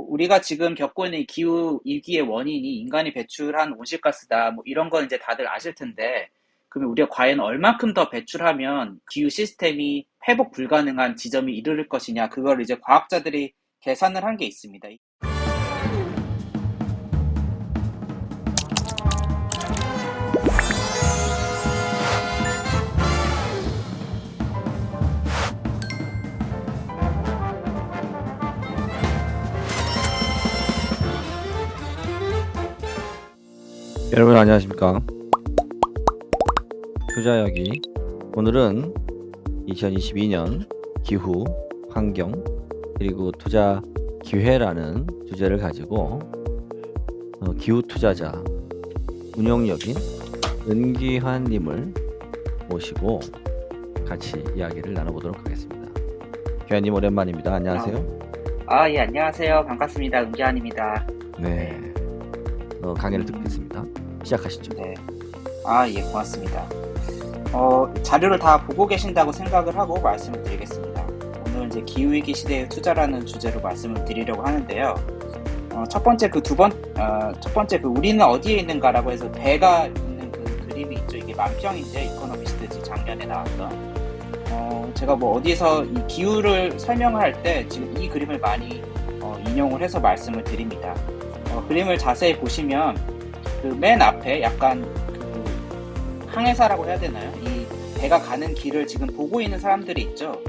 우리가 지금 겪고 있는 이 기후 위기의 원인이 인간이 배출한 온실가스다. 뭐 이런 건 이제 다들 아실 텐데, 그러면 우리가 과연 얼만큼 더 배출하면 기후 시스템이 회복 불가능한 지점이 이르를 것이냐, 그걸 이제 과학자들이 계산을 한 게 있습니다. 여러분 안녕하십니까? 투자 이야기. 오늘은 2022년 기후, 환경, 그리고 투자 기회라는 주제를 가지고 기후 투자자 운영력인 은기환님을 모시고 같이 이야기를 나눠보도록 하겠습니다. 기환님 오랜만입니다. 안녕하세요. 예, 안녕하세요. 반갑습니다. 은기환입니다. 네, 강의를 듣겠습니다. 시작하시죠. 네. 예, 고맙습니다. 자료를 다 보고 계신다고 생각을 하고 말씀을 드리겠습니다. 오늘 이제 기후위기 시대의 투자라는 주제로 말씀을 드리려고 하는데요. 첫 번째 우리는 어디에 있는가라고 해서 배가 있는 그 그림이 있죠. 이게 만평인데, 이코노미스트 작년에 나왔던. 제가 뭐 어디에서 이 기후를 설명할 때 지금 이 그림을 많이 인용을 해서 말씀을 드립니다. 그림을 자세히 보시면 그 맨 앞에 약간 그 항해사라고 해야 되나요? 이 배가 가는 길을 지금 보고 있는 사람들이 있죠.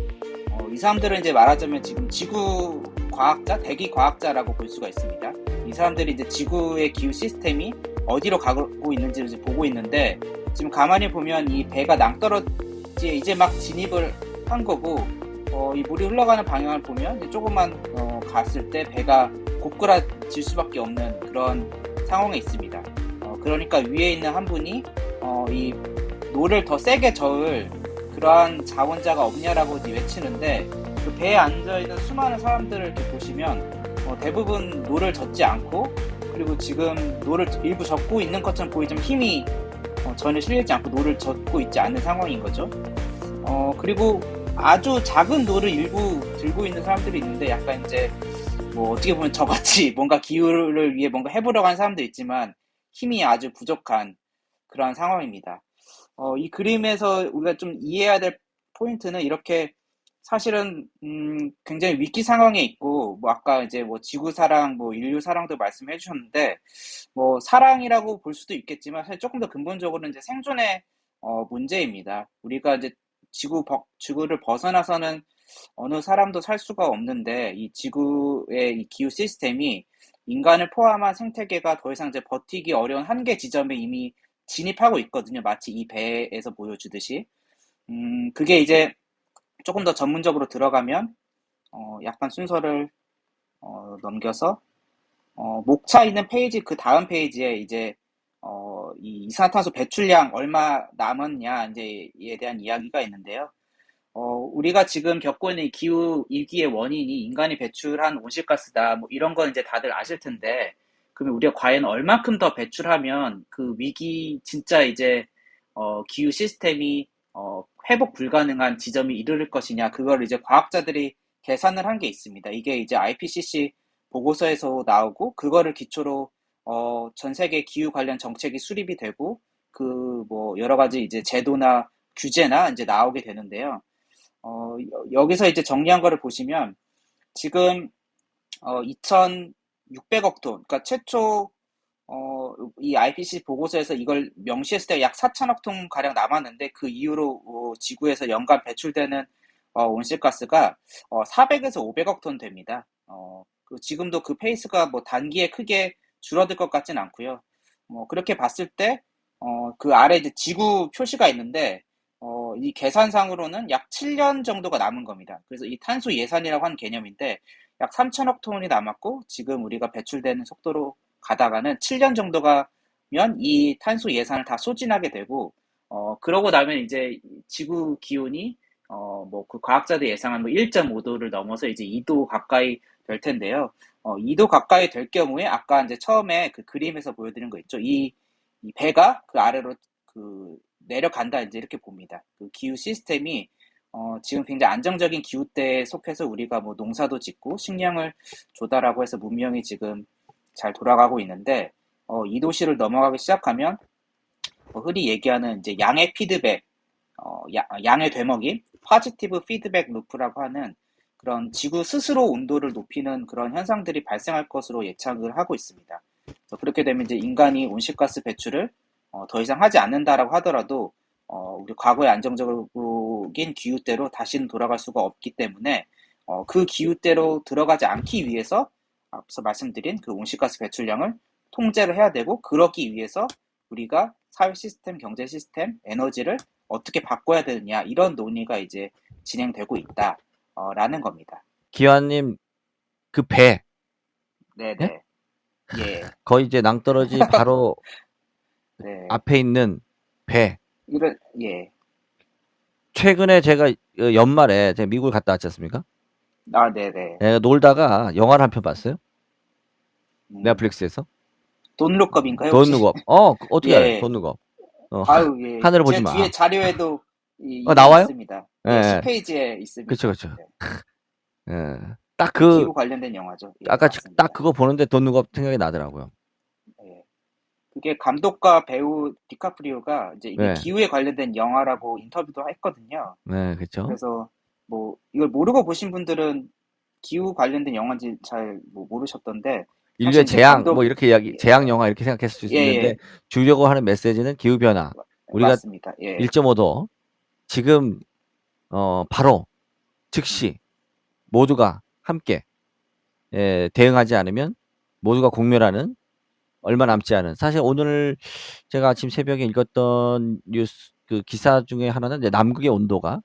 이 사람들은 이제 말하자면 지금 지구 과학자, 대기 과학자라고 볼 수가 있습니다. 이 사람들이 이제 지구의 기후 시스템이 어디로 가고 있는지를 이제 보고 있는데, 지금 가만히 보면 이 배가 낭떠러지에 이제 막 진입을 한 거고, 이 물이 흘러가는 방향을 보면 이제 조금만 갔을 때 배가 고꾸라질 수밖에 없는 그런 상황에 있습니다. 그러니까 위에 있는 한 분이 이 노를 더 세게 저을 그러한 자원자가 없냐라고 외치는데, 그 배에 앉아있는 수많은 사람들을 이렇게 보시면 대부분 노를 젓지 않고, 그리고 지금 노를 일부 젓고 있는 것처럼 보이지만 힘이 전혀 실리지 않고 노를 젓고 있지 않는 상황인 거죠. 그리고 아주 작은 노를 일부 들고 있는 사람들이 있는데, 약간 이제 뭐 어떻게 보면 저같이 뭔가 기후를 위해 뭔가 해보려고 하는 사람도 있지만 힘이 아주 부족한 그러한 상황입니다. 이 그림에서 우리가 좀 이해해야 될 포인트는 이렇게, 사실은 굉장히 위기 상황에 있고, 뭐 아까 이제 뭐 지구 사랑, 뭐 인류 사랑도 말씀해 주셨는데, 뭐 사랑이라고 볼 수도 있겠지만 사실 조금 더 근본적으로는 이제 생존의 문제입니다. 우리가 이제 지구를 벗어나서는 어느 사람도 살 수가 없는데, 이 지구의 이 기후 시스템이 인간을 포함한 생태계가 더 이상 이제 버티기 어려운 한계 지점에 이미 진입하고 있거든요. 마치 이 배에서 보여주듯이. 그게 이제 조금 더 전문적으로 들어가면, 약간 순서를 넘겨서, 목차 있는 페이지 그 다음 페이지에 이제, 이 이산화탄소 배출량 얼마 남았냐, 이제에 대한 이야기가 있는데요. 우리가 지금 겪고 있는 이 기후 위기의 원인이 인간이 배출한 온실가스다. 뭐 이런 건 이제 다들 아실 텐데, 그러면 우리가 과연 얼만큼 더 배출하면 그 위기 진짜 이제 기후 시스템이 회복 불가능한 지점이 이르를 것이냐, 그걸 이제 과학자들이 계산을 한 게 있습니다. 이게 이제 IPCC 보고서에서 나오고, 그거를 기초로 전 세계 기후 관련 정책이 수립이 되고, 그 뭐 여러 가지 이제 제도나 규제나 이제 나오게 되는데요. 여기서 이제 정리한 거를 보시면, 지금 2,600억 톤, 그러니까 최초 이 IPCC 보고서에서 이걸 명시했을 때 약 4천억 톤 가량 남았는데, 그 이후로 지구에서 연간 배출되는 온실가스가 400에서 500억 톤 됩니다. 지금도 그 페이스가 뭐 단기에 크게 줄어들 것 같진 않고요. 그렇게 봤을 때 그 아래 이제 지구 표시가 있는데, 이 계산상으로는 약 7년 정도가 남은 겁니다. 그래서 이 탄소 예산이라고 하는 개념인데, 약 3천억 톤이 남았고, 지금 우리가 배출되는 속도로 가다가는 7년 정도가면 이 탄소 예산을 다 소진하게 되고, 그러고 나면 이제 지구 기온이 뭐 그 과학자들 예상한 뭐 1.5도를 넘어서 이제 2도 가까이 될 텐데요. 2도 가까이 될 경우에 아까 이제 처음에 그 그림에서 보여드린 거 있죠. 이 배가 그 아래로 그 내려간다, 이제 이렇게 봅니다. 그 기후 시스템이 지금 굉장히 안정적인 기후대에 속해서 우리가 뭐 농사도 짓고 식량을 조달하고 해서 문명이 지금 잘 돌아가고 있는데, 이 도시를 넘어가기 시작하면 뭐 흔히 얘기하는 이제 양의 피드백, 양의 되먹임, 포지티브 피드백 루프라고 하는 그런 지구 스스로 온도를 높이는 그런 현상들이 발생할 것으로 예측을 하고 있습니다. 그래서 그렇게 되면 이제 인간이 온실가스 배출을 더 이상 하지 않는다라고 하더라도 우리 과거의 안정적인 기후대로 다시는 돌아갈 수가 없기 때문에 그 기후대로 들어가지 않기 위해서 앞서 말씀드린 그 온실가스 배출량을 통제를 해야 되고, 그러기 위해서 우리가 사회 시스템, 경제 시스템, 에너지를 어떻게 바꿔야 되느냐, 이런 논의가 이제 진행되고 있다 라는 겁니다. 기환님 그 배, 예? 네네. 예. 거의 이제 낭떠러지 바로 네. 앞에 있는 배. 이런, 예. 최근에 제가 연말에 제가 미국을 갔다 왔지 않습니까? 아, 네네. 예, 놀다가 영화를 한 편 봤어요. 음, 넷플릭스에서. 돈룩업인가요, Don't 혹시? Look Up. 어떻게 알아요? 예. Don't Look Up. 아유, 예. 하늘을 보지 제 뒤에 마. 자료에도 이게 나와요? 있습니다. 예, 예, 예. 10페이지에 그쵸, 있습니다. 그쵸. 네. 예. 딱 그 기후 관련된 영화죠. 예, 아까 딱 맞습니다. 그거 보는데 Don't Look Up 생각이 나더라고요. 예. 그게 감독과 배우 디카프리오가 이제 이게 네, 기후에 관련된 영화라고 인터뷰도 했거든요. 네, 그쵸. 그래서 뭐 이걸 모르고 보신 분들은 기후 관련된 영화인지 잘 뭐 모르셨던데, 인류의 사실 이제 재앙, 뭐 감독, 이렇게 이야기, 예, 재앙 영화 이렇게 생각했을 수 예, 있는데, 예, 주려고 하는 메시지는 기후변화. 우리가 맞습니다. 예. 1.5도, 지금, 바로, 즉시, 모두가 함께, 대응하지 않으면, 모두가 공멸하는, 얼마 남지 않은. 사실 오늘 제가 아침 새벽에 읽었던 뉴스, 그 기사 중에 하나는 이제 남극의 온도가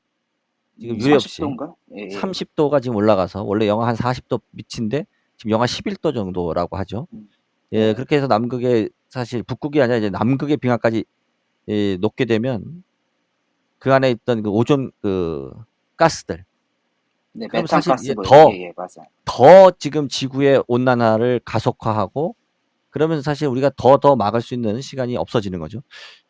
지금 유례 없이 30도인가? 예, 예. 30도가 지금 올라가서 원래 영하 한 40도 미치인데 지금 영하 11도 정도라고 하죠. 예, 네. 그렇게 해서 남극의 사실 북극이 아니라 이제 남극의 빙하까지 녹게 되면 그 안에 있던 그 오존 그 가스들. 네, 그럼 사실 메탄가스 이제 뭐 이런, 예, 더, 예, 맞아요. 더 지금 지구의 온난화를 가속화하고 그러면 사실 우리가 더 막을 수 있는 시간이 없어지는 거죠.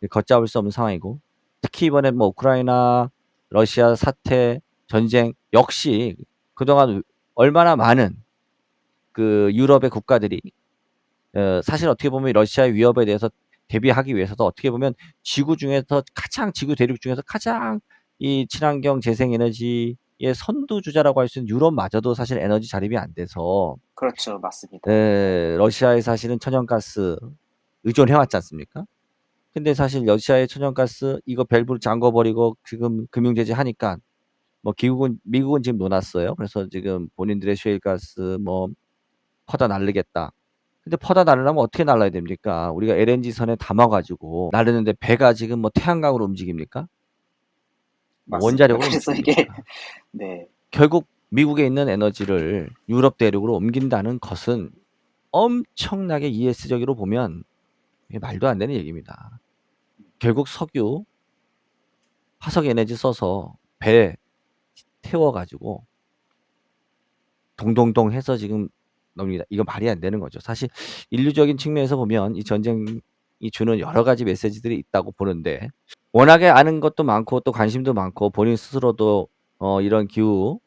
걷잡을 수 없는 상황이고 특히 이번에 뭐 우크라이나, 러시아 사태, 전쟁 역시 그동안 얼마나 많은 그 유럽의 국가들이 사실 어떻게 보면 러시아의 위협에 대해서 대비하기 위해서도 어떻게 보면 지구 중에서 가장 지구 대륙 중에서 가장 이 친환경 재생에너지의 선두주자라고 할 수 있는 유럽마저도 사실 에너지 자립이 안 돼서 그렇죠. 맞습니다. 네. 러시아에 사실은 천연가스 의존해 왔지 않습니까? 근데 사실 러시아의 천연가스 이거 밸브를 잠궈 버리고 지금 금융 제재 하니까 뭐 미국은 지금 놓았어요. 그래서 지금 본인들의 셰일가스 뭐 퍼다 날리겠다. 근데 퍼다 날리려면 어떻게 날라야 됩니까? 우리가 LNG 선에 담아 가지고 나르는데 배가 지금 뭐 태양광으로 움직입니까? 뭐 맞습니다. 원자력으로 그래서 이게, 움직입니까? 네. 결국 미국에 있는 에너지를 유럽 대륙으로 옮긴다는 것은 엄청나게 ES적으로 보면 이게 말도 안 되는 얘기입니다. 결국 석유, 화석 에너지 써서 배 태워 가지고 동동동 해서 지금 놉니다. 이거 말이 안 되는 거죠. 사실 인류적인 측면에서 보면 이 전쟁이 주는 여러 가지 메시지들이 있다고 보는데 워낙에 아는 것도 많고 또 관심도 많고 본인 스스로도 이런 기후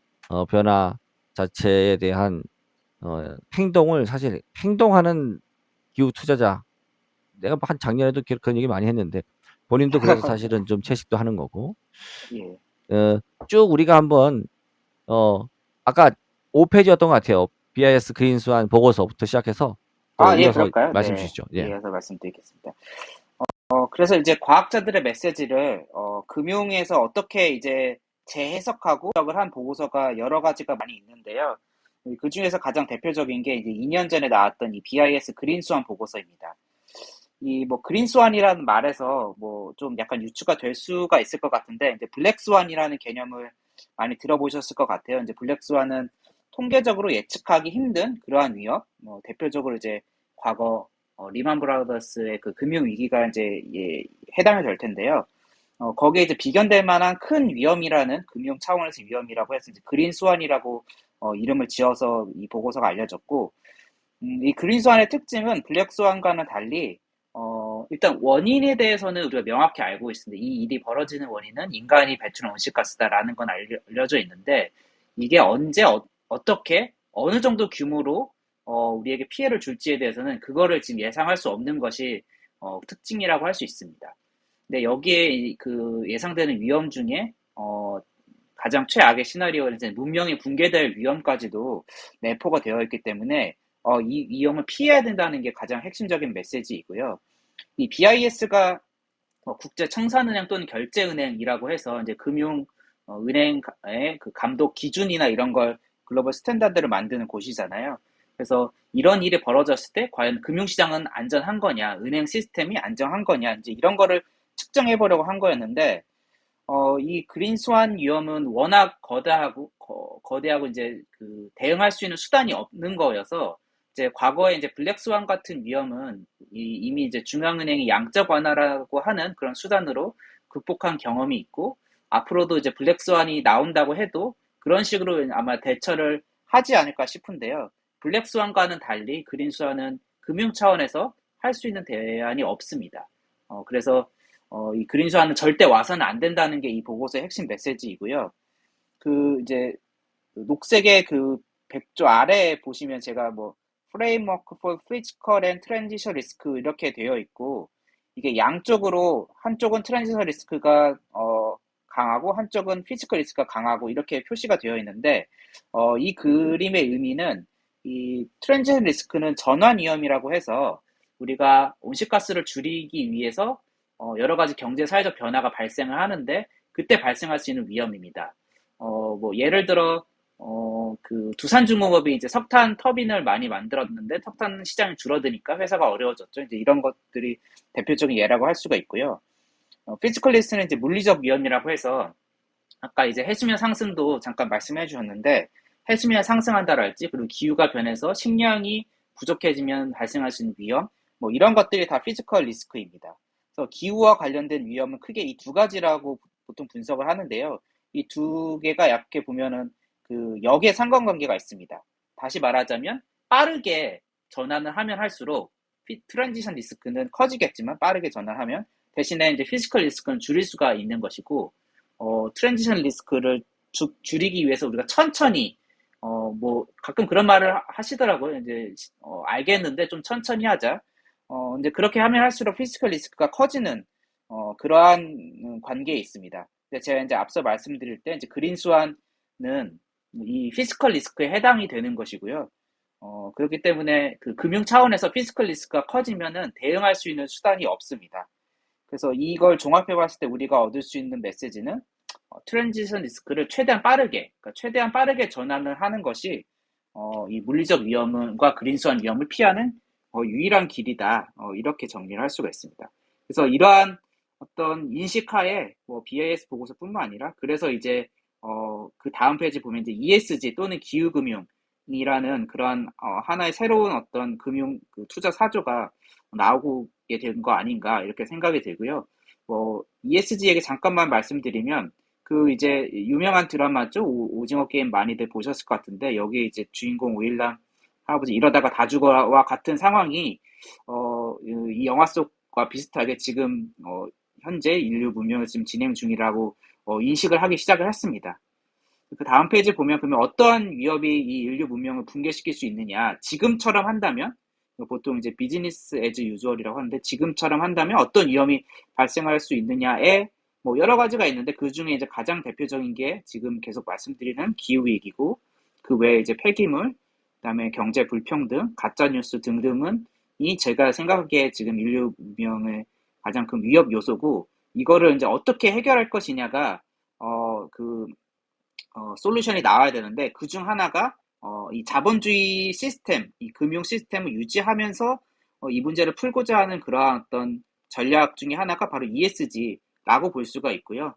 변화 자체에 대한 행동을 사실 행동하는 기후 투자자 내가 한 작년에도 그런 얘기 많이 했는데 본인도 그래서 사실은 좀 채식도 하는 거고 예. 쭉 우리가 한번 아까 5페이지였던 것 같아요. BIS 그린스완 보고서부터 시작해서 또 예, 이어서 그럴까요? 말씀 네. 주시죠. 예. 이어서 말씀드리겠습니다. 그래서 이제 과학자들의 메시지를, 금융에서 어떻게 이제 재해석하고 해석을 한 보고서가 여러 가지가 많이 있는데요. 그 중에서 가장 대표적인 게 이제 2년 전에 나왔던 이 BIS 그린스완 보고서입니다. 이 뭐 그린스완이라는 말에서 뭐 좀 약간 유추가 될 수가 있을 것 같은데, 이제 블랙스완이라는 개념을 많이 들어보셨을 것 같아요. 이제 블랙스완은 통계적으로 예측하기 힘든 그러한 위협, 뭐 대표적으로 이제 과거 리만 브라더스의 그 금융 위기가 이제 해당이 될 텐데요. 거기에 이제 비견될 만한 큰 위험이라는 금융 차원에서 위험이라고 해서 이제 그린스완이라고 이름을 지어서 이 보고서가 알려졌고, 이 그린스완의 특징은 블랙스완과는 달리 일단 원인에 대해서는 우리가 명확히 알고 있습니다. 이 일이 벌어지는 원인은 인간이 배출한 온실가스다라는 건 알려져 있는데, 이게 언제, 떻게 어느 정도 규모로 우리에게 피해를 줄지에 대해서는 그거를 지금 예상할 수 없는 것이 특징이라고 할 수 있습니다. 근데 여기에 그 예상되는 위험 중에 가장 최악의 시나리오는 이제 문명이 붕괴될 위험까지도 내포가 되어 있기 때문에 이 위험을 피해야 된다는 게 가장 핵심적인 메시지이고요. 이 BIS가 국제 청산은행 또는 결제은행이라고 해서 이제 금융 은행의 그 감독 기준이나 이런 걸 글로벌 스탠다드를 만드는 곳이잖아요. 그래서 이런 일이 벌어졌을 때 과연 금융시장은 안전한 거냐, 은행 시스템이 안정한 거냐, 이제 이런 거를 측정해 보려고 한 거였는데, 이 그린스완 위험은 워낙 거대하고 이제 그 대응할 수 있는 수단이 없는 거여서, 이제 과거에 이제 블랙스완 같은 위험은 이미 이제 중앙은행이 양적 완화라고 하는 그런 수단으로 극복한 경험이 있고, 앞으로도 이제 블랙스완이 나온다고 해도 그런 식으로 아마 대처를 하지 않을까 싶은데요. 블랙스완과는 달리 그린스완은 금융 차원에서 할 수 있는 대안이 없습니다. 그래서 이 그린스완은 절대 와서는 안 된다는 게 이 보고서의 핵심 메시지이고요. 그 이제 녹색의 그 백조 아래에 보시면 제가 뭐 Framework for Physical and Transition Risk 이렇게 되어 있고, 이게 양쪽으로 한쪽은 트랜지션 리스크가 강하고 한쪽은 피지컬 리스크가 강하고 이렇게 표시가 되어 있는데, 이 그림의 의미는 이 트랜지션 리스크는 전환 위험이라고 해서 우리가 온실가스를 줄이기 위해서 여러 가지 경제 사회적 변화가 발생을 하는데, 그때 발생할 수 있는 위험입니다. 뭐 예를 들어 그 두산중공업이 이제 석탄 터빈을 많이 만들었는데 석탄 시장이 줄어드니까 회사가 어려워졌죠. 이제 이런 것들이 대표적인 예라고 할 수가 있고요. 피지컬 리스크는 이제 물리적 위험이라고 해서 아까 이제 해수면 상승도 잠깐 말씀해 주셨는데, 해수면 상승한다랄지, 그리고 기후가 변해서 식량이 부족해지면 발생할 수 있는 위험, 뭐 이런 것들이 다 피지컬 리스크입니다. 그래서 기후와 관련된 위험은 크게 이 두 가지라고 보통 분석을 하는데요. 이 두 개가 약게 보면은 그 역의 상관관계가 있습니다. 다시 말하자면 빠르게 전환을 하면 할수록 트랜지션 리스크는 커지겠지만, 빠르게 전환하면 대신에 이제 피지컬 리스크는 줄일 수가 있는 것이고, 트랜지션 리스크를 줄이기 위해서 우리가 천천히, 뭐, 가끔 그런 말을 하시더라고요. 이제, 알겠는데 좀 천천히 하자. 이제 그렇게 하면 할수록 피지컬 리스크가 커지는, 그러한 관계에 있습니다. 근데 제가 이제 앞서 말씀드릴 때, 이제 그린스완은 이 피지컬 리스크에 해당이 되는 것이고요. 그렇기 때문에 그 금융 차원에서 피지컬 리스크가 커지면은 대응할 수 있는 수단이 없습니다. 그래서 이걸 종합해 봤을 때 우리가 얻을 수 있는 메시지는 트랜지션 리스크를 최대한 빠르게 전환을 하는 것이 이 물리적 위험과 그린스완 위험을 피하는 유일한 길이다. 이렇게 정리를 할 수가 있습니다. 그래서 이러한 어떤 인식하에 뭐 BIS 보고서뿐만 아니라, 그래서 이제 그 다음 페이지 보면 이제 ESG 또는 기후금융이라는 그런 하나의 새로운 어떤 금융 그 투자 사조가 나오게 된 거 아닌가 이렇게 생각이 들고요. 뭐 ESG 얘기 잠깐만 말씀드리면, 그 이제 유명한 드라마죠. 오징어 게임 많이들 보셨을 것 같은데, 여기 이제 주인공 오일남 할아버지 이러다가 다 죽어와 같은 상황이 이 영화 속과 비슷하게 지금 현재 인류 문명을 지금 진행 중이라고 인식을 하기 시작을 했습니다. 그 다음 페이지 보면 그러면 어떠한 위협이 이 인류 문명을 붕괴시킬 수 있느냐, 지금처럼 한다면, 보통 이제 비즈니스 에즈 유주얼이라고 하는데, 지금처럼 한다면 어떤 위험이 발생할 수 있느냐에 뭐 여러 가지가 있는데, 그 중에 이제 가장 대표적인 게 지금 계속 말씀드리는 기후위기고, 그 외에 이제 폐기물, 그다음에 경제 불평등, 가짜 뉴스 등등은 이 제가 생각하기에 지금 인류 문명의 가장 큰 위협 요소고, 이거를 이제 어떻게 해결할 것이냐가 솔루션이 나와야 되는데, 그 중 하나가 이 자본주의 시스템, 이 금융 시스템을 유지하면서 이 문제를 풀고자 하는 그러한 어떤 전략 중에 하나가 바로 ESG라고 볼 수가 있고요.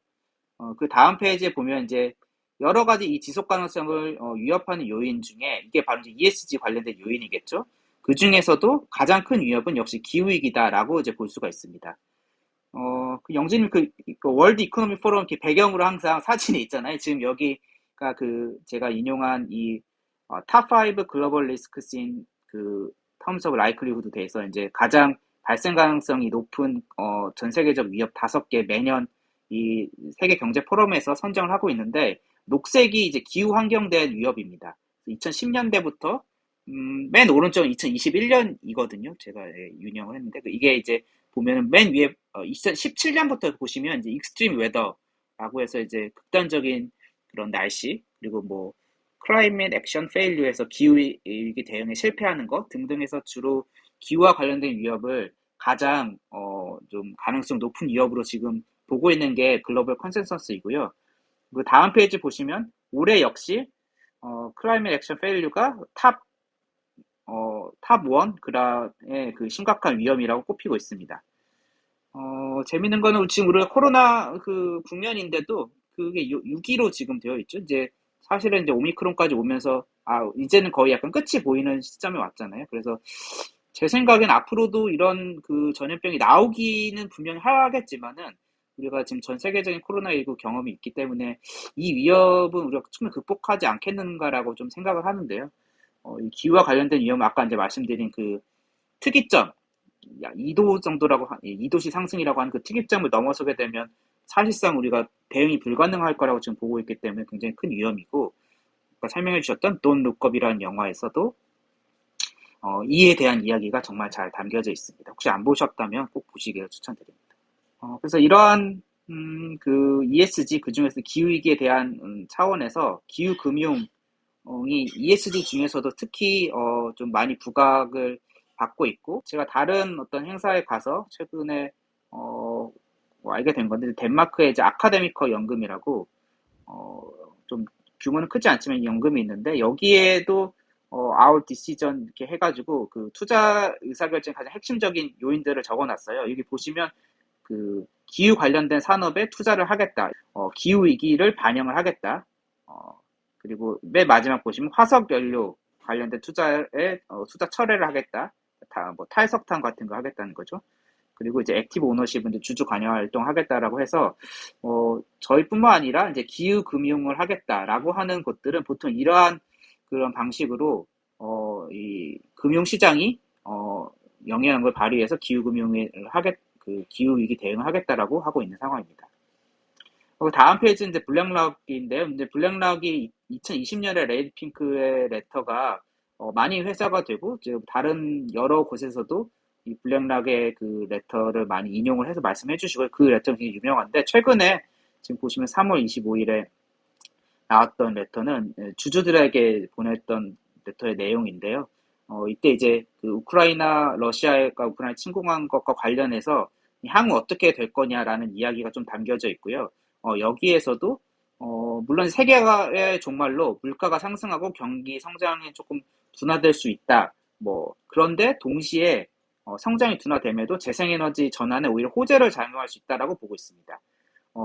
그 다음 페이지에 보면 이제 여러 가지 이 지속 가능성을 위협하는 요인 중에 이게 바로 이제 ESG 관련된 요인이겠죠. 그 중에서도 가장 큰 위협은 역시 기후위기다라고 이제 볼 수가 있습니다. 그 영진님 그 월드 이코노미 포럼 이렇게 배경으로 항상 사진이 있잖아요. 지금 여기가 그 제가 인용한 이 탑 5 글로벌 리스크스 인 그 텀스 오브 라이클리후드 돼서 이제 가장 발생 가능성이 높은 전 세계적 위협 5개 매년 이 세계 경제 포럼에서 선정을 하고 있는데 녹색이 이제 기후 환경 대한 위협입니다. 2010년대부터 맨 오른쪽은 2021년이거든요. 제가 윤영을 했는데 이게 이제 보면은 맨 위에 2017년부터 보시면 이제 익스트림 웨더라고 해서 이제 극단적인 그런 날씨 그리고 뭐 클라이밋 액션 페일류에서 기후위기 대응에 실패하는 것 등등에서 주로 기후와 관련된 위협을 가장 좀 가능성 높은 위협으로 지금 보고 있는 게 글로벌 컨센서스이고요. 그 다음 페이지 보시면 올해 역시 클라이밋 액션 페일류가 탑1 그라의 그 심각한 위험이라고 꼽히고 있습니다. 재밌는 거는 지금 우리가 코로나 그 국면인데도 그게 6기로 지금 되어 있죠. 이제 사실은 이제 오미크론까지 오면서 이제는 거의 약간 끝이 보이는 시점에 왔잖아요. 그래서 제 생각엔 앞으로도 이런 그 전염병이 나오기는 분명히 하겠지만은 우리가 지금 전 세계적인 코로나19 경험이 있기 때문에 이 위협은 우리가 충분히 극복하지 않겠는가라고 좀 생각을 하는데요. 이 기후와 관련된 위험은 아까 이제 말씀드린 그 특이점, 2도 정도라고, 2도씨 상승이라고 하는 그 특이점을 넘어서게 되면 사실상 우리가 대응이 불가능할 거라고 지금 보고 있기 때문에 굉장히 큰 위험이고, 아까 설명해 주셨던 Don't Look Up이라는 영화에서도 이에 대한 이야기가 정말 잘 담겨져 있습니다. 혹시 안 보셨다면 꼭 보시기를 추천드립니다. 그래서 이러한 그 ESG 그중에서 기후위기에 대한 차원에서 기후금융이 ESG 중에서도 특히 좀 많이 부각을 받고 있고 제가 다른 어떤 행사에 가서 최근에 알게 된 건데 덴마크의 이제 아카데미커 연금이라고 좀 규모는 크지 않지만 연금이 있는데 여기에도 our decision 이렇게 해가지고 그 투자 의사결정 가장 핵심적인 요인들을 적어놨어요. 여기 보시면 그 기후 관련된 산업에 투자를 하겠다. 기후 위기를 반영을 하겠다. 그리고 맨 마지막 보시면 화석 연료 관련된 투자에 투자 철회를 하겠다. 뭐 탈석탄 같은 거 하겠다는 거죠. 그리고 이제 액티브 오너십은 이제 주주 관여 활동하겠다라고 해서 저희뿐만 아니라 이제 기후 금융을 하겠다라고 하는 것들은 보통 이러한 그런 방식으로 이 금융 시장이 영향을 발휘해서 기후 금융을 그 기후 위기 대응을 하겠다라고 하고 있는 상황입니다. 다음 페이지는 이제 블랙락인데요. 이제 블랙락이 2020년에 레이핑크의 레터가 많이 회자가 되고 지금 다른 여러 곳에서도 이 블랙락의 그 레터를 많이 인용을 해서 말씀해 주시고 그 레터는 굉장히 유명한데 최근에 지금 보시면 3월 25일에 나왔던 레터는 주주들에게 보냈던 레터의 내용인데요. 이때 이제 그 러시아가 우크라이나 침공한 것과 관련해서 향후 어떻게 될 거냐라는 이야기가 좀 담겨져 있고요. 여기에서도 물론 세계의 종말로 물가가 상승하고 경기 성장이 조금 둔화될 수 있다. 뭐 그런데 동시에 성장이 둔화됨에도 재생에너지 전환에 오히려 호재를 작용할 수 있다라고 보고 있습니다.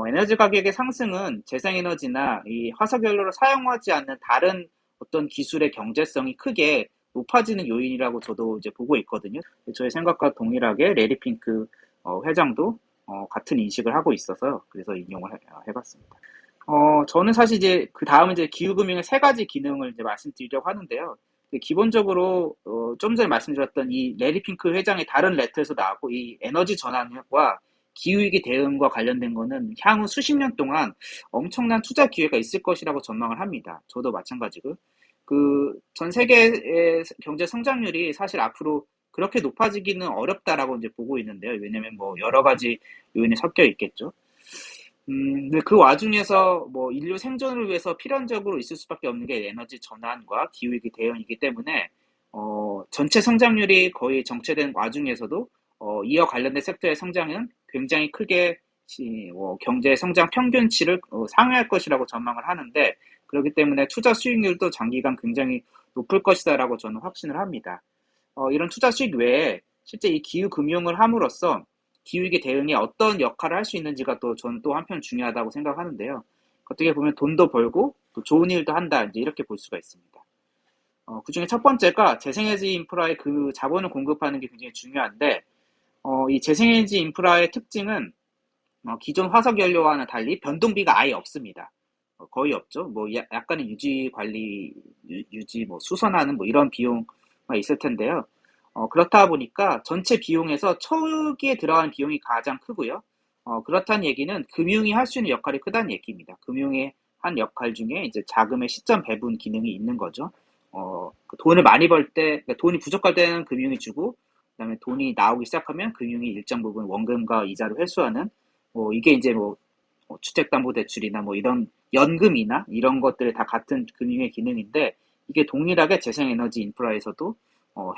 에너지 가격의 상승은 재생에너지나 이 화석연료를 사용하지 않는 다른 어떤 기술의 경제성이 크게 높아지는 요인이라고 저도 이제 보고 있거든요. 저의 생각과 동일하게 레리 핑크 회장도 같은 인식을 하고 있어서 그래서 인용을 해봤습니다. 저는 사실 이제 그 다음은 이제 기후금융의 3가지 기능을 이제 말씀드리려고 하는데요. 기본적으로 좀 전에 말씀드렸던 이 레리 핑크 회장의 다른 레터에서 나왔고 이 에너지 전환과 기후위기 대응과 관련된 거는 향후 수십 년 동안 엄청난 투자 기회가 있을 것이라고 전망을 합니다. 저도 마찬가지고 그 전 세계의 경제 성장률이 사실 앞으로 그렇게 높아지기는 어렵다라고 이제 보고 있는데요. 왜냐면 뭐 여러 가지 요인이 섞여 있겠죠. 근데 그 와중에서 뭐 인류 생존을 위해서 필연적으로 있을 수밖에 없는 게 에너지 전환과 기후위기 대응이기 때문에 전체 성장률이 거의 정체된 와중에서도 이와 관련된 섹터의 성장은 굉장히 크게 경제 성장 평균치를 상회할 것이라고 전망을 하는데 그렇기 때문에 투자 수익률도 장기간 굉장히 높을 것이다라고 저는 확신을 합니다. 이런 투자 수익 외에 실제 이 기후 금융을 함으로써 기후위기 대응에 어떤 역할을 할 수 있는지가 또 저는 또 한편 중요하다고 생각하는데요. 어떻게 보면 돈도 벌고 또 좋은 일도 한다 이제 이렇게 볼 수가 있습니다. 그중에 첫 번째가 재생에너지 인프라에 그 자본을 공급하는 게 굉장히 중요한데 이 재생에너지 인프라의 특징은 기존 화석 연료와는 달리 변동비가 아예 없습니다. 거의 없죠. 뭐 약간의 유지 관리, 유지 뭐 수선하는 뭐 이런 비용가 있을 텐데요. 그렇다 보니까 전체 비용에서 초기에 들어가는 비용이 가장 크고요. 그렇다는 얘기는 금융이 할 수 있는 역할이 크다는 얘기입니다. 금융의 한 역할 중에 이제 자금의 시점 배분 기능이 있는 거죠. 그 돈을 많이 벌 때, 그러니까 돈이 부족할 때는 금융이 주고, 그다음에 돈이 나오기 시작하면 금융이 일정 부분 원금과 이자를 회수하는, 이게 이제 주택담보대출이나 뭐 이런 연금이나 이런 것들이 다 같은 금융의 기능인데, 이게 동일하게 재생에너지 인프라에서도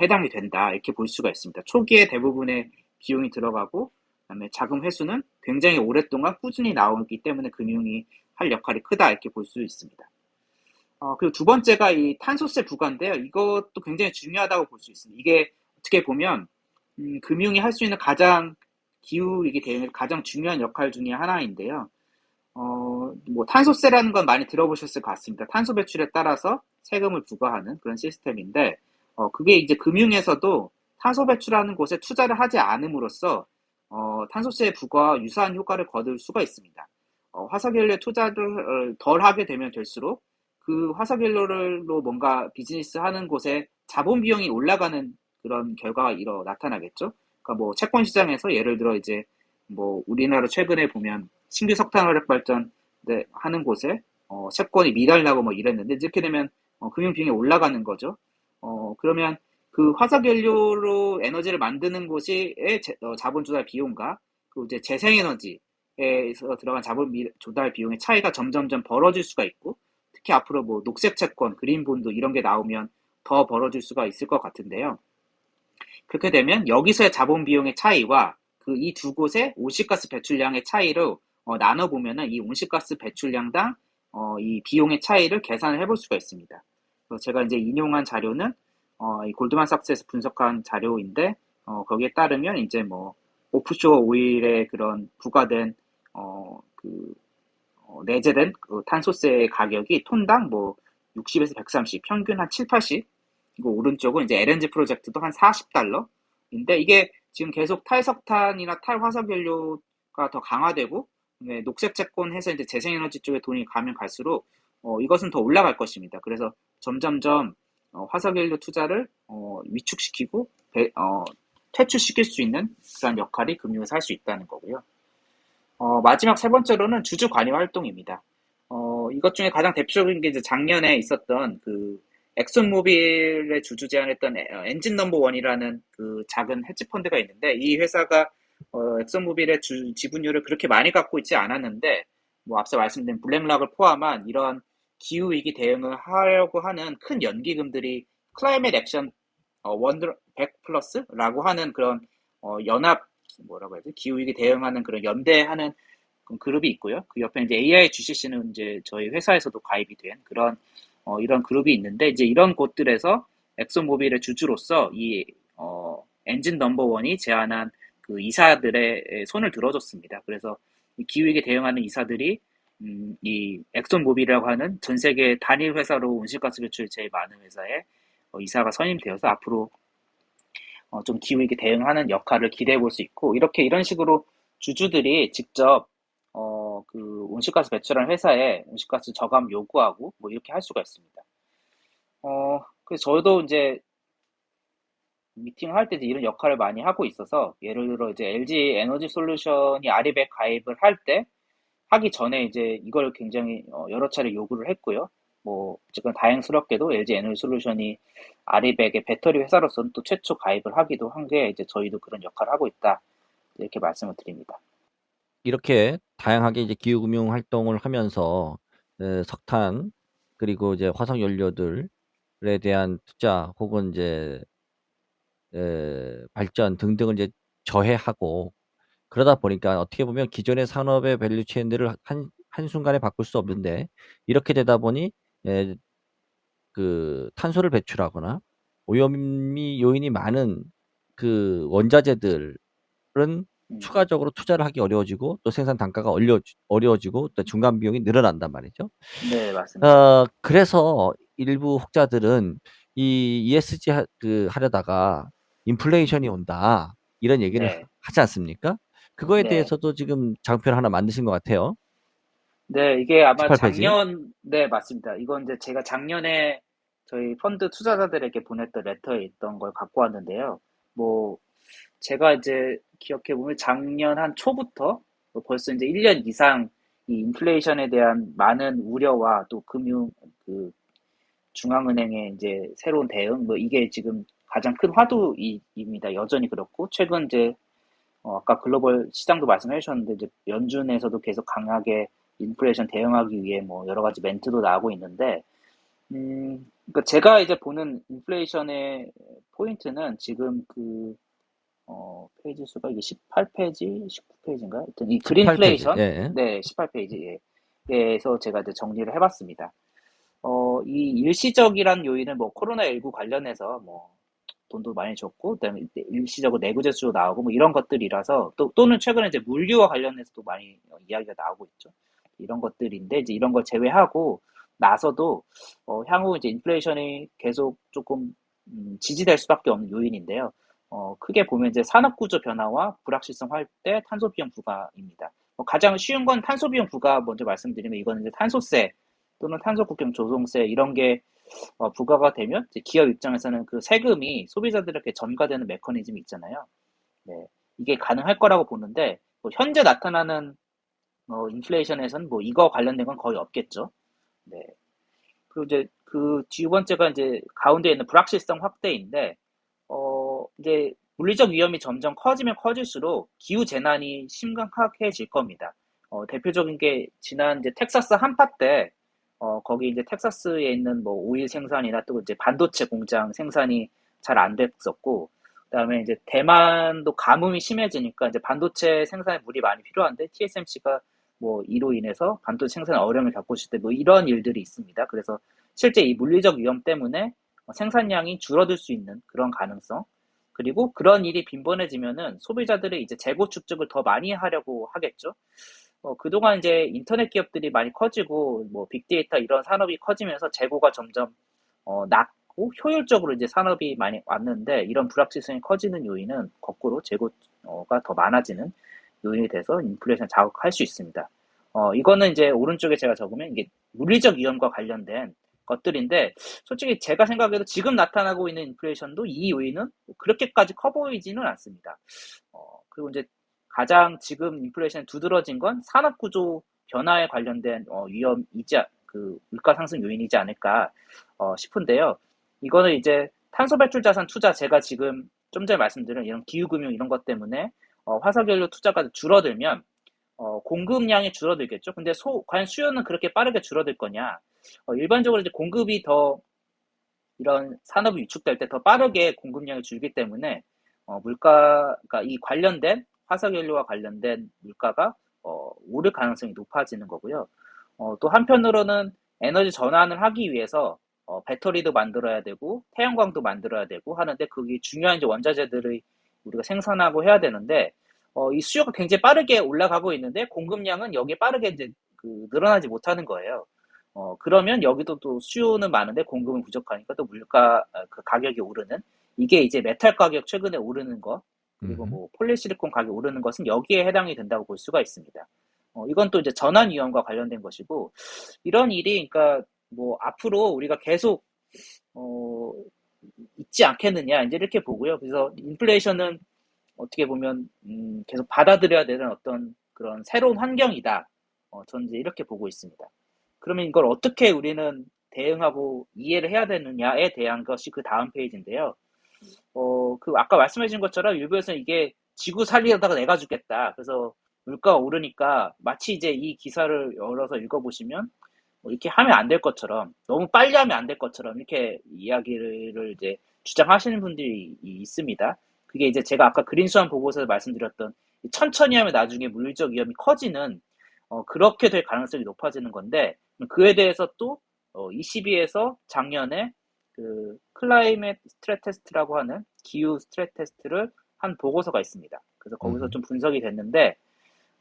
해당이 된다 이렇게 볼 수가 있습니다. 초기에 대부분의 비용이 들어가고 그다음에 자금 회수는 굉장히 오랫동안 꾸준히 나오기 때문에 금융이 할 역할이 크다 이렇게 볼 수 있습니다. 그리고 두 번째가 이 탄소세 부과인데요. 이것도 굉장히 중요하다고 볼 수 있습니다. 이게 어떻게 보면 금융이 할 수 있는 가장 기후위기 대응의 가장 중요한 역할 중에 하나인데요. 뭐 탄소세라는 건 많이 들어보셨을 것 같습니다. 탄소 배출에 따라서 세금을 부과하는 그런 시스템인데, 그게 이제 금융에서도 탄소 배출하는 곳에 투자를 하지 않음으로써 탄소세 부과와 유사한 효과를 거둘 수가 있습니다. 화석연료에 투자를 덜 하게 되면 될수록 그 화석연료로 뭔가 비즈니스 하는 곳에 자본 비용이 올라가는 그런 결과가 나타나겠죠. 그러니까 뭐 채권 시장에서 예를 들어 이제 뭐 우리나라 최근에 보면 신규 석탄 화력 발전 하는 곳에 채권이 미달나고 뭐 이랬는데 이렇게 되면 금융 비용이 올라가는 거죠. 그러면 그 화석연료로 에너지를 만드는 곳이 자본 조달 비용과 그 이제 재생에너지에서 들어간 자본 조달 비용의 차이가 점점점 벌어질 수가 있고, 특히 앞으로 뭐 녹색 채권, 그린 본드 이런 게 나오면 더 벌어질 수가 있을 것 같은데요. 그렇게 되면 여기서의 자본 비용의 차이와 그 이 두 곳의 온실가스 배출량의 차이로 나눠 보면은 이 온실가스 배출량당 이 비용의 차이를 계산을 해볼 수가 있습니다. 그래서 제가 이제 인용한 자료는 이 골드만삭스에서 분석한 자료인데, 거기에 따르면 이제 뭐 오프쇼어 오일의 그런 부과된 그 내재된 그 탄소세 가격이 톤당 뭐 60에서 130, 평균 한 7, 80. 그리고 오른쪽은 이제 LNG 프로젝트도 한 40달러인데, 이게 지금 계속 탈석탄이나 탈화석연료가 더 강화되고 녹색 채권 해서 이제 재생에너지 쪽에 돈이 가면 갈수록 이것은 더 올라갈 것입니다. 그래서 점점점 화석연료 투자를 위축시키고 퇴출시킬 수 있는 그런 역할이 금융에서 할 수 있다는 거고요. 마지막 세 번째로는 주주 관여 활동입니다. 이것 중에 가장 대표적인 게 이제 작년에 있었던 그 엑슨모빌의 주주 제안했던 엔진 넘버 원이라는 그 작은 헤지 펀드가 있는데, 이 회사가 엑슨모빌의 지분율을 그렇게 많이 갖고 있지 않았는데, 뭐 앞서 말씀드린 블랙락을 포함한 이런 기후 위기 대응을 하려고 하는 큰 연기금들이 클라이밋 액션 100 플러스라고 하는 그런 연합, 뭐라고 해야 지 기후 위기 대응하는 그런 연대하는 그룹이 있고요. 그 옆에 이제 AI GCC는 이제 저희 회사에서도 가입이 된 그런 이런 그룹이 있는데, 이제 이런 곳들에서 엑소모빌의 주주로서 이 엔진 넘버 원이 제안한 그 이사들의 손을 들어줬습니다. 그래서 이 기후위기에 대응하는 이사들이 이 엑소모빌이라고 하는 전 세계 단일 회사로 온실가스 배출이 제일 많은 회사에 이사가 선임되어서 앞으로 좀 기후위기 대응하는 역할을 기대해 볼 수 있고, 이런 식으로 주주들이 직접 그 온실가스 배출하는 회사에 온실가스 저감 요구하고 뭐 이렇게 할 수가 있습니다. 그래서 저도 이제 미팅을 할 때 이런 역할을 많이 하고 있어서, 예를 들어 이제 LG 에너지 솔루션이 아리백 가입을 할 때 하기 전에 이제 이걸 굉장히 여러 차례 요구를 했고요. 뭐 어쨌건 다행스럽게도 LG 에너지 솔루션이 아리백의 배터리 회사로서는 또 최초 가입을 하기도 한 게 이제 저희도 그런 역할을 하고 있다 이렇게 말씀을 드립니다. 이렇게 다양하게 이제 기후금융 활동을 하면서 석탄 그리고 이제 화석 연료들에 대한 투자 혹은 이제 발전 등등을 이제 저해하고, 그러다 보니까 어떻게 보면 기존의 산업의 밸류 체인들을 한순간에 바꿀 수 없는데, 이렇게 되다 보니 예 그 탄소를 배출하거나 오염이 요인이 많은 그 원자재들은 음, 추가적으로 투자를 하기 어려워지고, 또 생산 단가가 어려워지고, 또 중간 비용이 늘어난단 말이죠. 네, 맞습니다. 그래서 일부 혹자들은 이 ESG 하려다가 "인플레이션이 온다." 이런 얘기를 네, 하지 않습니까? 그거에 네. 대해서도 지금 장표를 하나 만드신 것 같아요. 네, 이게 아마 18 페이지. 네, 맞습니다. 이건 이제 제가 작년에 저희 펀드 투자자들에게 보냈던 레터에 있던 걸 갖고 왔는데요. 뭐 제가 이제 기억해 보면 작년 한 초부터 벌써 이제 1년 이상 이 인플레이션에 대한 많은 우려와 또 금융 그 중앙은행의 이제 새로운 대응 뭐 이게 지금 가장 큰 화두입니다. 여전히 그렇고 최근 이제 아까 글로벌 시장도 말씀해 주셨는데 이제 연준에서도 계속 강하게 인플레이션 대응하기 위해 뭐 여러 가지 멘트도 나오고 있는데 그러니까 제가 이제 보는 인플레이션의 포인트는 지금 페이지 수가 이게 18페이지, 19페이지인가? 하여튼 이 18페이지. 그린플레이션, 예. 네, 18페이지, 예. 에서 제가 이제 정리를 해봤습니다. 이 일시적이란 요인은 뭐 코로나19 관련해서 뭐 돈도 많이 줬고, 그다음에 일시적으로 내구재 수요 나오고 뭐 이런 것들이라서 또는 최근에 이제 물류와 관련해서도 많이 이야기가 나오고 있죠. 이런 것들인데 이제 이런 걸 제외하고 나서도 향후 이제 인플레이션이 계속 조금 지지될 수밖에 없는 요인인데요. 크게 보면 이제 산업 구조 변화와 불확실성 확대, 탄소 비용 부과입니다. 가장 쉬운 건 탄소 비용 부과 먼저 말씀드리면 이거는 이제 탄소세 또는 탄소 국경 조성세 이런 게 부과가 되면 이제 기업 입장에서는 그 세금이 소비자들에게 전가되는 메커니즘이 있잖아요. 네, 이게 가능할 거라고 보는데 뭐 현재 나타나는 인플레이션에서는 뭐 이거 관련된 건 거의 없겠죠. 네. 그리고 이제 그 두 번째가 이제 가운데 있는 불확실성 확대인데 이제 물리적 위험이 점점 커지면 커질수록 기후 재난이 심각해질 겁니다. 대표적인 게 지난 이제 텍사스 한파 때 거기 이제 텍사스에 있는 뭐 오일 생산이나 또 이제 반도체 공장 생산이 잘 안 됐었고, 그다음에 이제 대만도 가뭄이 심해지니까 이제 반도체 생산에 물이 많이 필요한데 TSMC가 뭐 이로 인해서 반도체 생산에 어려움을 겪고 있을 때 뭐 이런 일들이 있습니다. 그래서 실제 이 물리적 위험 때문에 생산량이 줄어들 수 있는 그런 가능성, 그리고 그런 일이 빈번해지면은 소비자들이 이제 재고 축적을 더 많이 하려고 하겠죠. 그동안 이제 인터넷 기업들이 많이 커지고, 뭐, 빅데이터 이런 산업이 커지면서 재고가 점점, 낮고, 효율적으로 이제 산업이 많이 왔는데, 이런 불확실성이 커지는 요인은 거꾸로 재고가 더 많아지는 요인이 돼서 인플레이션 자극할 수 있습니다. 이거는 이제 오른쪽에 제가 적으면 이게 물리적 위험과 관련된 것들인데, 솔직히 제가 생각해도 지금 나타나고 있는 인플레이션도 이 요인은 그렇게까지 커 보이지는 않습니다. 그리고 이제 가장 지금 인플레이션이 두드러진 건 산업 구조 변화에 관련된 위험이지 그 물가 상승 요인이지 않을까 싶은데요. 이거는 이제 탄소 배출 자산 투자 제가 지금 좀 전에 말씀드린 이런 기후금융 이런 것 때문에 화석연료 투자가 줄어들면 공급량이 줄어들겠죠. 근데 과연 수요는 그렇게 빠르게 줄어들 거냐? 일반적으로 이제 공급이 더 이런 산업이 위축될 때 더 빠르게 공급량이 줄기 때문에 물가가 이 관련된 화석연료와 관련된 물가가 오를 가능성이 높아지는 거고요. 또 한편으로는 에너지 전환을 하기 위해서 배터리도 만들어야 되고 태양광도 만들어야 되고 하는데 그게 중요한 이제 원자재들을 우리가 생산하고 해야 되는데 이 수요가 굉장히 빠르게 올라가고 있는데 공급량은 여기에 빠르게 이제 늘어나지 못하는 거예요. 그러면 여기도 또 수요는 많은데 공급은 부족하니까 또 물가 그 가격이 오르는 이게 이제 메탈 가격 최근에 오르는 거 그리고 뭐 폴리실리콘 가격 오르는 것은 여기에 해당이 된다고 볼 수가 있습니다. 이건 또 이제 전환 위험과 관련된 것이고 이런 일이 그러니까 뭐 앞으로 우리가 계속 어, 있지 않겠느냐 이제 이렇게 보고요. 그래서 인플레이션은 어떻게 보면 계속 받아들여야 되는 어떤 그런 새로운 환경이다. 저는 이제 이렇게 보고 있습니다. 그러면 이걸 어떻게 우리는 대응하고 이해를 해야 되느냐에 대한 것이 그 다음 페이지인데요. 아까 말씀해 주신 것처럼 일부에서는 이게 지구 살리려다가 내가 죽겠다. 그래서 물가가 오르니까 마치 이제 이 기사를 열어서 읽어보시면 이렇게 하면 안 될 것처럼 너무 빨리 하면 안 될 것처럼 이렇게 이야기를 이제 주장하시는 분들이 있습니다. 그게 이제 제가 아까 그린스완 보고서에서 말씀드렸던 천천히 하면 나중에 물리적 위험이 커지는 그렇게 될 가능성이 높아지는 건데 그에 대해서 또 ECB에서 작년에 그 클라이메트 스트레스 테스트라고 하는 기후 스트레스 테스트를 한 보고서가 있습니다. 그래서 거기서 좀 분석이 됐는데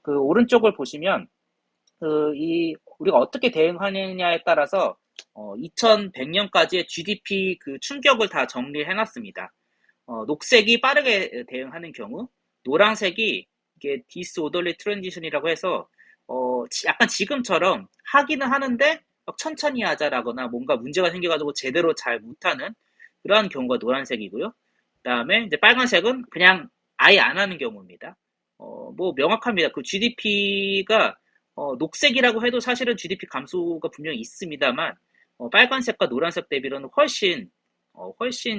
그 오른쪽을 보시면 우리가 어떻게 대응하느냐에 따라서 2100년까지의 GDP 그 충격을 다 정리해 놨습니다. 녹색이 빠르게 대응하는 경우, 노란색이 이게 디스오더리 트랜지션이라고 해서 약간 지금처럼 하기는 하는데 막 천천히 하자라거나 뭔가 문제가 생겨가지고 제대로 잘 못하는 그러한 경우가 노란색이고요. 그다음에 이제 빨간색은 그냥 아예 안 하는 경우입니다. 뭐 명확합니다. 그 GDP가 녹색이라고 해도 사실은 GDP 감소가 분명히 있습니다만 빨간색과 노란색 대비로는 훨씬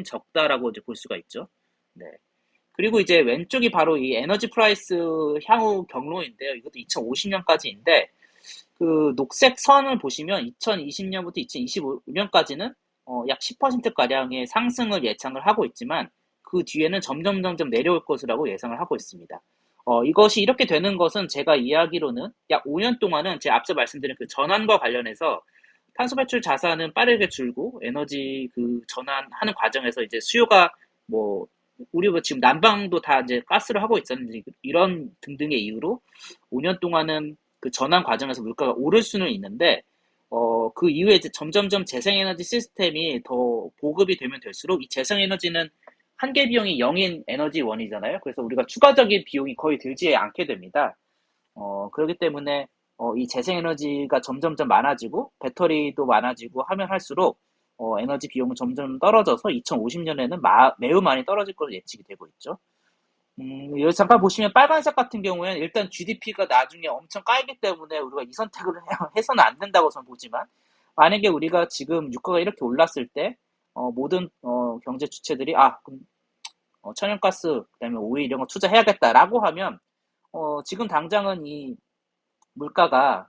적다라고 이제 볼 수가 있죠. 네. 그리고 이제 왼쪽이 바로 이 에너지 프라이스 향후 경로인데요. 이것도 2050년까지인데 그 녹색 선을 보시면 2020년부터 2025년까지는 약 10%가량의 상승을 예상을 하고 있지만 그 뒤에는 점점 내려올 것이라고 예상을 하고 있습니다. 이것이 이렇게 되는 것은 제가 이야기로는 약 5년 동안은 제가 앞서 말씀드린 그 전환과 관련해서 탄소 배출 자산은 빠르게 줄고 에너지 그 전환하는 과정에서 이제 수요가 뭐 우리 뭐 지금 난방도 다 이제 가스를 하고 있었는데 이런 등등의 이유로 5년 동안은 그 전환 과정에서 물가가 오를 수는 있는데 그 이후에 이제 점점점 재생에너지 시스템이 더 보급이 되면 될수록 이 재생에너지는 한계 비용이 0인 에너지원이잖아요. 그래서 우리가 추가적인 비용이 거의 들지 않게 됩니다. 그렇기 때문에 이 재생에너지가 점점점 많아지고 배터리도 많아지고 하면 할수록 에너지 비용은 점점 떨어져서 2050년에는 매우 많이 떨어질 것으로 예측이 되고 있죠. 여기 잠깐 보시면 빨간색 같은 경우에는 일단 GDP가 나중에 엄청 깔기 때문에 우리가 이 선택을 해서는 안 된다고 저는 보지만 만약에 우리가 지금 유가가 이렇게 올랐을 때 모든 경제 주체들이 그럼 천연가스 그다음에 오일 이런 거 투자해야겠다라고 하면 지금 당장은 이 물가가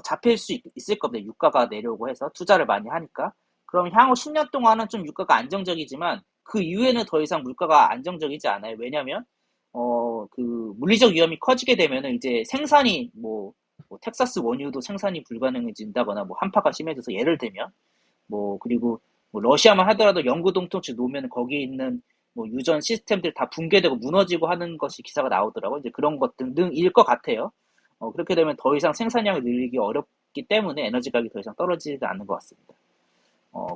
잡힐 수 있을 겁니다. 유가가 내려오고 해서 투자를 많이 하니까. 그럼 향후 10년 동안은 좀 유가가 안정적이지만 그 이후에는 더 이상 물가가 안정적이지 않아요. 왜냐하면 그 물리적 위험이 커지게 되면은 이제 생산이 뭐 텍사스 원유도 생산이 불가능해진다거나 뭐 한파가 심해져서 예를 들면 그리고 뭐 러시아만 하더라도 영구 동통치 놓으면 거기 있는 뭐 유전 시스템들 다 붕괴되고 무너지고 하는 것이 기사가 나오더라고요. 이제 그런 것 등등일 것 같아요. 그렇게 되면 더 이상 생산량을 늘리기 어렵기 때문에 에너지 가격이 더 이상 떨어지지 않는 것 같습니다.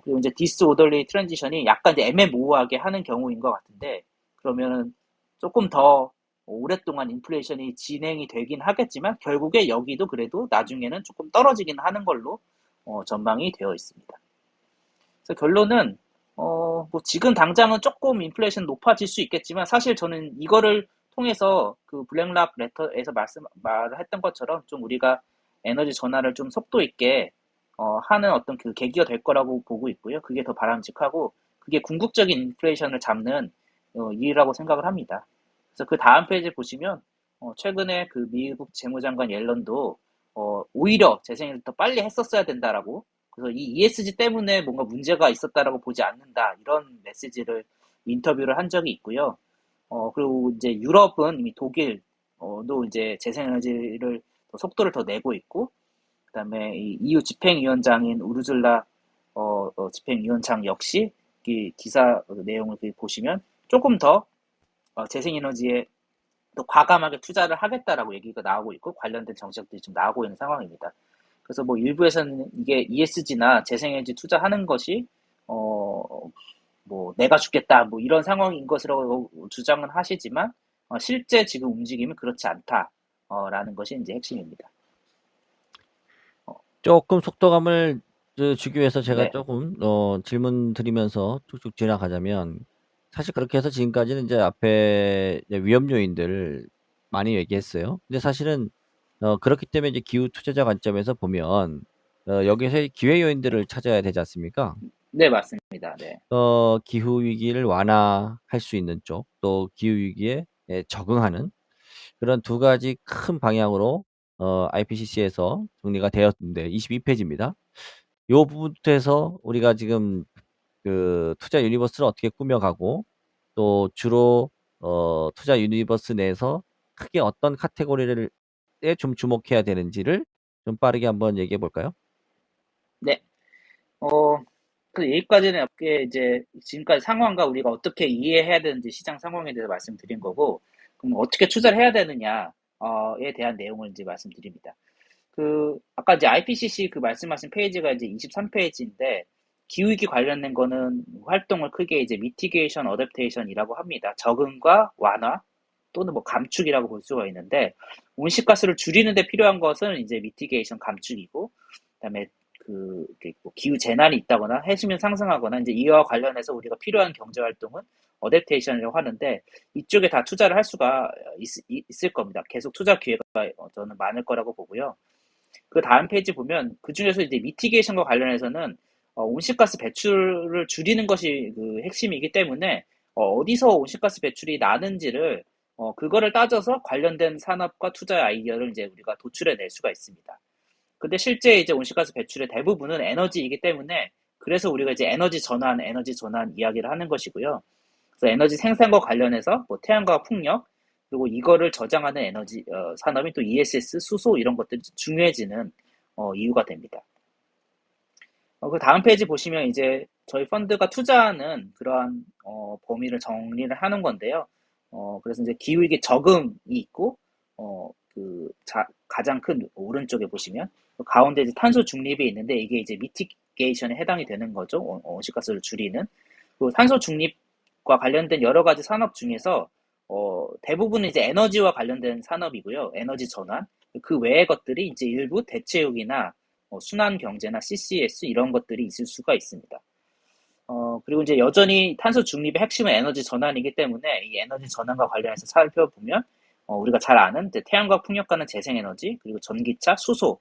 그리고 이제 디스오더리 트랜지션이 약간 이제 애매모호하게 하는 경우인 것 같은데, 그러면은 조금 더 오랫동안 인플레이션이 진행이 되긴 하겠지만, 결국에 여기도 그래도 나중에는 조금 떨어지긴 하는 걸로 전망이 되어 있습니다. 그래서 결론은 뭐 지금 당장은 조금 인플레이션 높아질 수 있겠지만 사실 저는 이거를 통해서 그 블랙락 레터에서 말을 했던 것처럼 좀 우리가 에너지 전환을 좀 속도 있게 하는 어떤 그 계기가 될 거라고 보고 있고요. 그게 더 바람직하고 그게 궁극적인 인플레이션을 잡는 일이라고 생각을 합니다. 그래서 그 다음 페이지 보시면 최근에 그 미국 재무장관 옐런도 오히려 재생을 더 빨리 했었어야 된다라고 그래서 이 ESG 때문에 뭔가 문제가 있었다라고 보지 않는다 이런 메시지를 인터뷰를 한 적이 있고요. 그리고 이제 유럽은 이미 독일도 이제 재생에너지를 속도를 더 내고 있고 그다음에 이 EU 집행위원장인 우르줄라 집행위원장 역시 이 기사 내용을 보시면 조금 더 재생에너지에 또 과감하게 투자를 하겠다라고 얘기가 나오고 있고 관련된 정책들이 좀 나오고 있는 상황입니다. 그래서 뭐 일부에서는 이게 ESG나 재생에너지 투자하는 것이 뭐 내가 죽겠다 뭐 이런 상황인 것으로 주장은 하시지만 실제 지금 움직임은 그렇지 않다라는 것이 이제 핵심입니다. 조금 속도감을 주기 위해서 제가 네, 조금 질문 드리면서 쭉쭉 지나가자면, 사실 그렇게 해서 지금까지는 이제 앞에 이제 위험 요인들 많이 얘기했어요. 근데 사실은 그렇기 때문에 이제 기후 투자자 관점에서 보면 여기서 기회 요인들을 찾아야 되지 않습니까? 네 맞습니다. 네, 기후 위기를 완화할 수 있는 쪽, 또 기후 위기에 적응하는 그런 두 가지 큰 방향으로 IPCC에서 정리가 되었는데 22페이지입니다. 요 부분부터 해서 우리가 지금 그 투자 유니버스를 어떻게 꾸며가고, 또 주로 투자 유니버스 내에서 크게 어떤 카테고리를 에 좀 주목해야 되는지를 좀 빠르게 한번 얘기해 볼까요? 네. 어, 그 여기까지는 이렇게 이제 지금까지 상황과 우리가 어떻게 이해해야 되는지 시장 상황에 대해서 말씀드린 거고, 그럼 어떻게 투자를 해야 되느냐에 대한 내용을 이제 말씀드립니다. 그 아까 이제 IPCC 그 말씀하신 페이지가 이제 23페이지인데 기후위기 관련된 거는 활동을 크게 이제 미티게이션 어댑테이션이라고 합니다. 적응과 완화 또는 뭐 감축이라고 볼 수가 있는데 온실가스를 줄이는 데 필요한 것은 이제 미티게이션 감축이고 그다음에 이렇게 뭐 기후 재난이 있다거나 해수면 상승하거나 이제 이와 관련해서 우리가 필요한 경제 활동은 어댑테이션이라고 하는데 이쪽에 다 투자를 할 수가 있을 겁니다. 계속 투자 기회가 저는 많을 거라고 보고요. 그 다음 페이지 보면 그 중에서 이제 미티게이션과 관련해서는 온실가스 배출을 줄이는 것이 그 핵심이기 때문에 어디서 온실가스 배출이 나는지를 그거를 따져서 관련된 산업과 투자 아이디어를 이제 우리가 도출해 낼 수가 있습니다. 근데 실제 이제 온실가스 배출의 대부분은 에너지이기 때문에 그래서 우리가 이제 에너지 전환 이야기를 하는 것이고요. 그래서 에너지 생산과 관련해서 뭐 태양광 풍력 그리고 이거를 저장하는 에너지 산업이 또 ESS, 수소 이런 것들이 중요해지는 이유가 됩니다. 그 다음 페이지 보시면 이제 저희 펀드가 투자하는 그러한 범위를 정리를 하는 건데요. 그래서 이제 기후위기 적응이 있고 가장 큰 오른쪽에 보시면 가운데 이제 탄소 중립이 있는데 이게 이제 미티게이션에 해당이 되는 거죠. 온실가스를 줄이는. 그리고 탄소 중립과 관련된 여러 가지 산업 중에서 대부분은 이제 에너지와 관련된 산업이고요. 에너지 전환. 그 외의 것들이 이제 일부 대체육이나 순환 경제나 CCS 이런 것들이 있을 수가 있습니다. 그리고 이제 여전히 탄소 중립의 핵심은 에너지 전환이기 때문에 이 에너지 전환과 관련해서 살펴보면 우리가 잘 아는 이제 태양광 풍력과는 재생에너지 그리고 전기차, 수소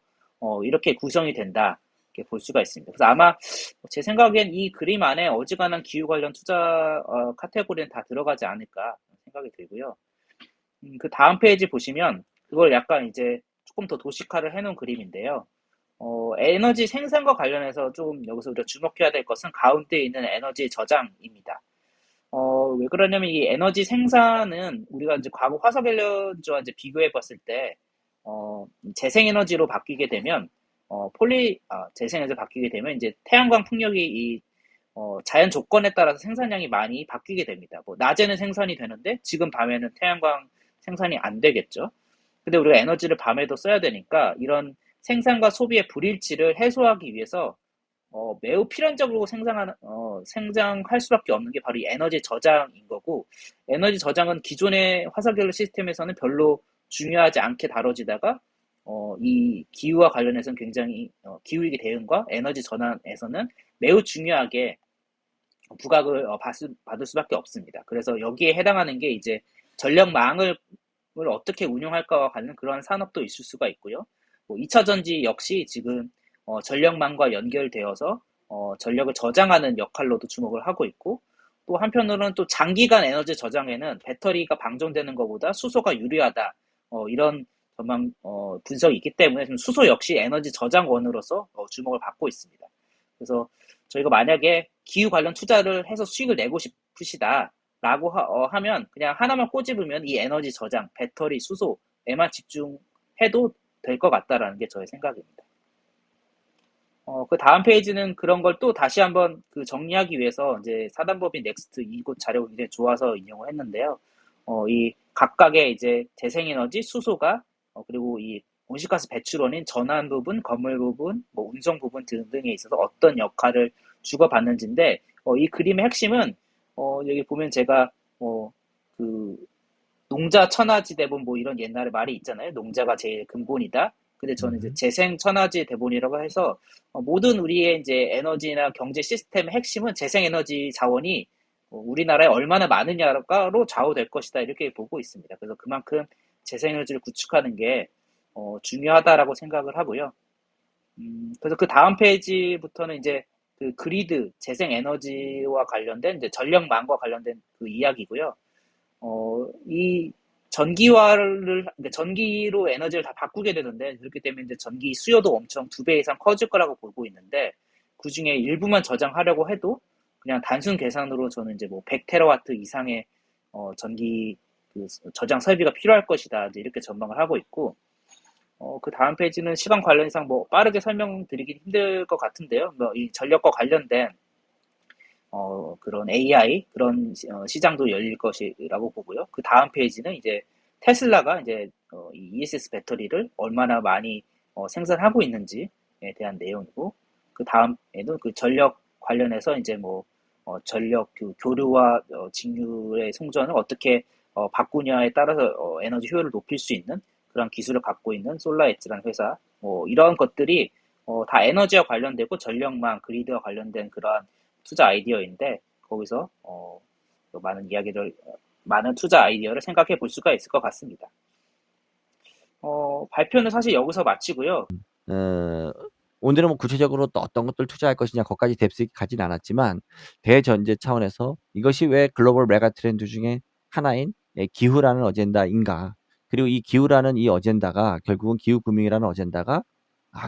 이렇게 구성이 된다 이렇게 볼 수가 있습니다. 그래서 아마 제 생각엔 이 그림 안에 어지간한 기후 관련 투자 카테고리는 다 들어가지 않을까 생각이 들고요. 그 다음 페이지 보시면 그걸 약간 이제 조금 더 도식화를 해놓은 그림인데요. 에너지 생산과 관련해서 좀 여기서 우리가 주목해야 될 것은 가운데 있는 에너지 저장입니다. 왜 그러냐면 이 에너지 생산은 우리가 이제 과거 화석 연료와 이제 비교해 봤을 때, 재생에너지로 바뀌게 되면, 재생에너지로 바뀌게 되면 이제 태양광 풍력이 자연 조건에 따라서 생산량이 많이 바뀌게 됩니다. 뭐, 낮에는 생산이 되는데 지금 밤에는 태양광 생산이 안 되겠죠. 근데 우리가 에너지를 밤에도 써야 되니까 이런 생산과 소비의 불일치를 해소하기 위해서 매우 필연적으로 생장할 수밖에 없는 게 바로 이 에너지 저장인 거고, 에너지 저장은 기존의 화석연료 시스템에서는 별로 중요하지 않게 다뤄지다가, 이 기후와 관련해서는 굉장히, 기후위기 대응과 에너지 전환에서는 매우 중요하게 부각을 받을 수밖에 없습니다. 그래서 여기에 해당하는 게 이제 전력망을 어떻게 운영할까와 관련 그런 산업도 있을 수가 있고요. 뭐 2차 전지 역시 지금 전력망과 연결되어서 전력을 저장하는 역할로도 주목을 하고 있고 또 한편으로는 또 장기간 에너지 저장에는 배터리가 방전되는 것보다 수소가 유리하다 이런 전망 분석이 있기 때문에 지금 수소 역시 에너지 저장원으로서 주목을 받고 있습니다. 그래서 저희가 만약에 기후 관련 투자를 해서 수익을 내고 싶으시다라고 하면 그냥 하나만 꼬집으면 이 에너지 저장, 배터리, 수소에만 집중해도 될 것 같다라는 게 저의 생각입니다. 그 다음 페이지는 그런 걸 또 다시 한번 그 정리하기 위해서 이제 사단법인 넥스트 이곳 자료가 굉장히 좋아서 인용을 했는데요. 이 각각의 이제 재생에너지, 수소가 그리고 이 온실가스 배출원인 전환 부분, 건물 부분, 뭐 운송 부분 등등에 있어서 어떤 역할을 주고받는지인데 이 그림의 핵심은 여기 보면 제가 그 농자 천하지 대본 뭐 이런 옛날에 말이 있잖아요. 농자가 제일 근본이다. 근데 저는 이제 재생 천하지 대본이라고 해서 모든 우리의 이제 에너지나 경제 시스템의 핵심은 재생 에너지 자원이 우리나라에 얼마나 많으냐로 좌우될 것이다 이렇게 보고 있습니다. 그래서 그만큼 재생 에너지를 구축하는 게 중요하다라고 생각을 하고요. 그래서 그 다음 페이지부터는 이제 그 그리드 재생 에너지와 관련된 이제 전력망과 관련된 그 이야기고요. 이 전기로 에너지를 다 바꾸게 되는데, 그렇기 때문에 이제 전기 수요도 엄청 2배 이상 커질 거라고 보고 있는데, 그 중에 일부만 저장하려고 해도, 그냥 단순 계산으로 저는 이제 뭐 100테라와트 이상의, 전기 그 저장 설비가 필요할 것이다. 이제 이렇게 전망을 하고 있고, 그 다음 페이지는 시간 관련상 뭐 빠르게 설명드리긴 힘들 것 같은데요. 뭐 이 전력과 관련된 그런 AI 그런 시장도 열릴 것이라고 보고요. 그 다음 페이지는 이제 테슬라가 이제 이 ESS 배터리를 얼마나 많이 생산하고 있는지에 대한 내용이고 그 다음에도 그 전력 관련해서 이제 뭐 전력 교류와 직류의 송전을 어떻게 바꾸냐에 따라서 에너지 효율을 높일 수 있는 그런 기술을 갖고 있는 솔라에츠라는 회사 뭐 이런 것들이 다 에너지와 관련되고 전력망, 그리드와 관련된 그러한 투자 아이디어인데 거기서 많은 투자 아이디어를 생각해 볼 수가 있을 것 같습니다. 발표는 사실 여기서 마치고요. 어, 오늘은 뭐 구체적으로 또 어떤 것들 투자할 것이냐, 거기까지 뎁스 있게 가진 않았지만, 대전제 차원에서 이것이 왜 글로벌 메가 트렌드 중에 하나인 기후라는 어젠다인가. 그리고 이 기후라는 이 어젠다가, 결국은 기후금융이라는 어젠다가,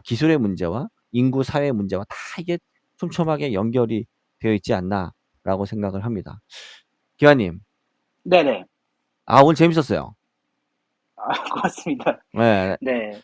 기술의 문제와 인구 사회의 문제와 다 이게 촘촘하게 연결이 되어 있지 않나라고 생각을 합니다. 기환님, 네네. 오늘 재밌었어요. 고맙습니다. 네, 네.